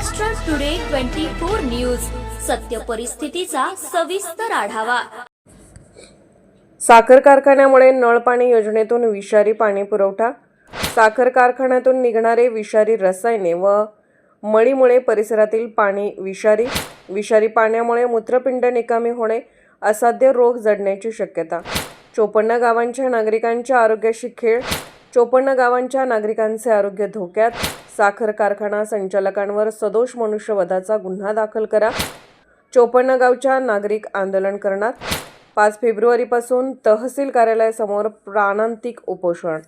Maharashtra today 24 news, सत्य परिस्थितीचा सविस्तर आढावा। साखर कारखान्यामुळे नळ पाणी योजनेतून विषारी पाणी पुरवठा। साखर कारखान्यातून निघणारे विषारी रसायने व मळीमुळे परिसरातील पाणी विषारी पाण्यामुळे मूत्रपिंड निकामी होणे, असाध्य रोग जडण्याची शक्यता। 54 गावांच्या नागरिकांच्या आरोग्याशी खेळ, 54 गावांच्या नागरिकांचे आरोग्य धोक्यात। साखर कारखाना संचालकांवर सदोष मनुष्यवधाचा गुन्हा दाखल करा। 54 गावच्या नागरिक आंदोलन करणार। 5 फेब्रुवारीपासून तहसील कार्यालयासमोर प्राणांतिक उपोषण।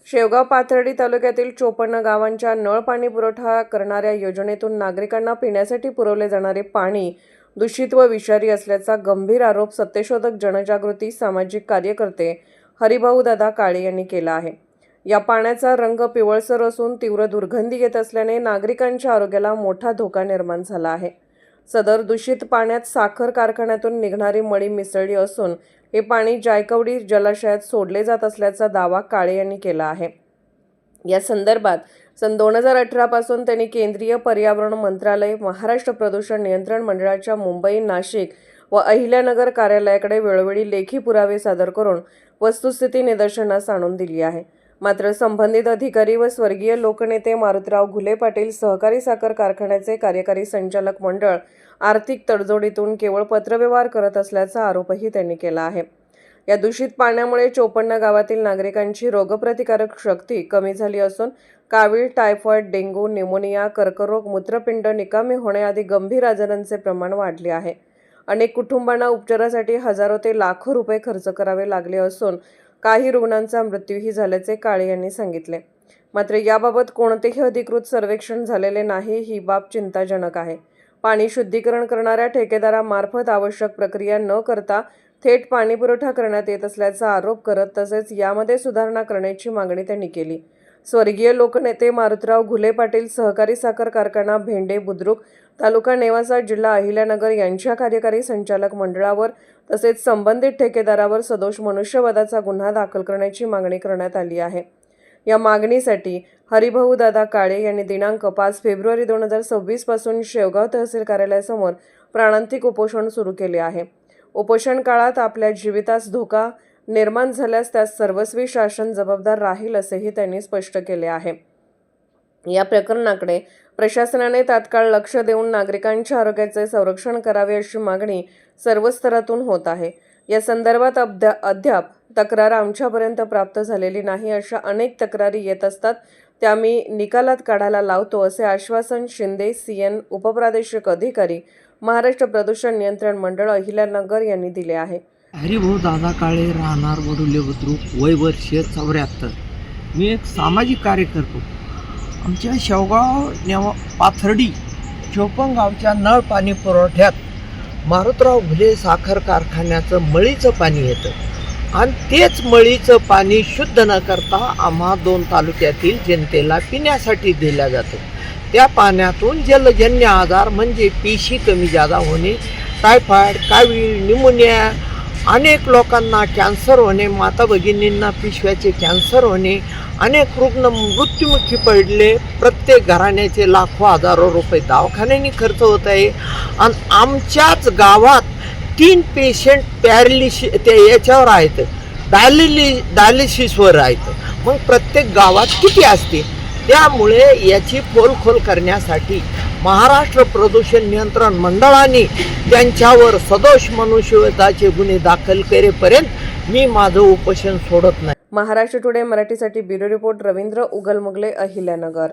शेवगाव पाथर्डी तालुक्यातील 54 गावांच्या नळ पाणी पुरवठा करणाऱ्या योजनेतून नागरिकांना पिण्यासाठी पुरवले जाणारे पाणी दूषित व विषारी असल्याचा गंभीर आरोप सत्यशोधक जनजागृती सामाजिक कार्यकर्ते हरिभाऊ दादा काळे यांनी केला आहे। या पाण्याचा रंग पिवळसर असून तीव्र दुर्गंधी येत असल्याने नागरिकांच्या आरोग्याला मोठा धोका निर्माण झाला आहे। सदर दूषित पाण्यात साखर कारखान्यातून निघणारी मळी मिसळली असून हे पाणी जायकवडी जलाशयात सोडले जात असल्याचा दावा काळे यांनी केला आहे। या संदर्भात सन 2018 पासून त्यांनी केंद्रीय पर्यावरण मंत्रालय, महाराष्ट्र प्रदूषण नियंत्रण मंडळाच्या मुंबई, नाशिक व अहिल्यानगर कार्यालयाकडे वेळोवेळी लेखी पुरावे सादर करून वस्तुस्थिती निदर्शनास आणून दिली आहे। मात्र संबंधित अधिकारी व स्वर्गीय लोकनेते मारुतराव घुले पाटील सहकारी साखर कारखान्याचे कार्यकारी संचालक मंडळ आर्थिक तडजोडीतून केवळ पत्रव्यवहार करत असल्याचा आरोपही त्यांनी केला आहे। या दूषित पाण्यामुळे 54 गावातील नागरिकांची रोगप्रतिकारक शक्ती कमी झाली असून कावीळ, टायफॉइड, डेंग्यू, न्यूमोनिया, कर्करोग, मूत्रपिंड निकामी होणे आदी गंभीर आजारांचे प्रमाण वाढले आहे। अनेक कुटुंबांना उपचारासाठी हजारो ते लाखो रुपये खर्च करावे लागले असून काही रुग्णांचा मृत्यूही झाल्याचे काळे यांनी सांगितले। मात्र याबाबत कोणतेही अधिकृत सर्वेक्षण झालेले नाही, ही बाब चिंताजनक आहे। पाणी शुद्धीकरण करणाऱ्या ठेकेदारामार्फत आवश्यक प्रक्रिया न करता थेट पाणी पुरवठा करण्यात येत असल्याचा आरोप करत तसेच यामध्ये सुधारणा करण्याची मागणी त्यांनी केली। स्वर्गीय लोकनेते मारुतराव घुले पाटील सहकारी साखर कारखाना भेंडे बुद्रुक, तालुका नेवासा, जिल्हा अहिल्यानगर यांच्या कार्यकारी संचालक मंडळावर तसेच संबंधित ठेकेदारावर सदोष मनुष्यवधाचा गुन्हा दाखल करण्याची मागणी करण्यात आली आहे। या मागणीसाठी हरिभाऊ दादा काळे यांनी दिनांक 5 फेब्रुवारी 2026 पासून शेवगाव तहसील कार्यालयासमोर प्राणांतिक उपोषण सुरू केले आहे। उपोषण काळात आपल्या जीवितास धोका निर्माण झाल्यास त्यास सर्वस्वी शासन जबाबदार राहील असेही त्यांनी स्पष्ट केले आहे। या प्रकरणाकडे प्रशासनाने तात्काळ लक्ष देऊन नागरिकांच्या आरोग्याचे संरक्षण करावे अशी मागणी सर्व स्तरातून होत आहे। या संदर्भात अद्याप तक्रार आमच्यापर्यंत प्राप्त झालेली नाही, अशा अनेक तक्रारी येत असतात, त्या मी निकालात काढायला लावतो असे आश्वासन शिंदे CN उपप्रादेशिक अधिकारी, महाराष्ट्र प्रदूषण नियंत्रण मंडळ अहिल्यानगर यांनी दिले आहे। हरिभाऊ दादा काळे, राहणार वडुले बुद्रुक, वय वर्ष 74। मी एक सामाजिक कार्य करतो। आमच्या शेवगाव पाथर्डी 54 गावच्या नळ पाणी पुरवठ्यात मारुतराव घुले साखर कारखान्याचं मळीचं पाणी येतं आणि तेच मळीचं पाणी शुद्ध न करता आम्हा 2 तालुक्यातील जनतेला पिण्यासाठी दिलं जातं। त्या पाण्यातून जलजन्य आजार म्हणजे पेशी कमी जादा होणे, टायफॉइड, कावीळ, न्यूमोनिया, अनेक लोकांना कॅन्सर होणे, माता भगिनींना पिशव्याचे कॅन्सर होणे, अनेक रुग्ण मृत्युमुखी पडले। प्रत्येक घराण्याचे लाखो हजारो रुपये दवाखान्याने खर्च होत आहे आणि आमच्याच गावात 3 पेशंट पॅरालिसिस ते याच्यावर आहेत, डायलिसिसवर आहेत। मग प्रत्येक गावात किती असते? त्यामुळे याची पोलखोल करण्यासाठी महाराष्ट्र प्रदूषण नियंत्रण मंडळाने त्यांच्यावर सदोष मनुष्यवधाचे गुन्हे दाखल करेपर्यंत मी माझं उपोषण सोडत नाही। महाराष्ट्र टुडे मराठीसाठी ब्युरो रिपोर्ट रवींद्र उगलमुगले, अहिल्यानगर।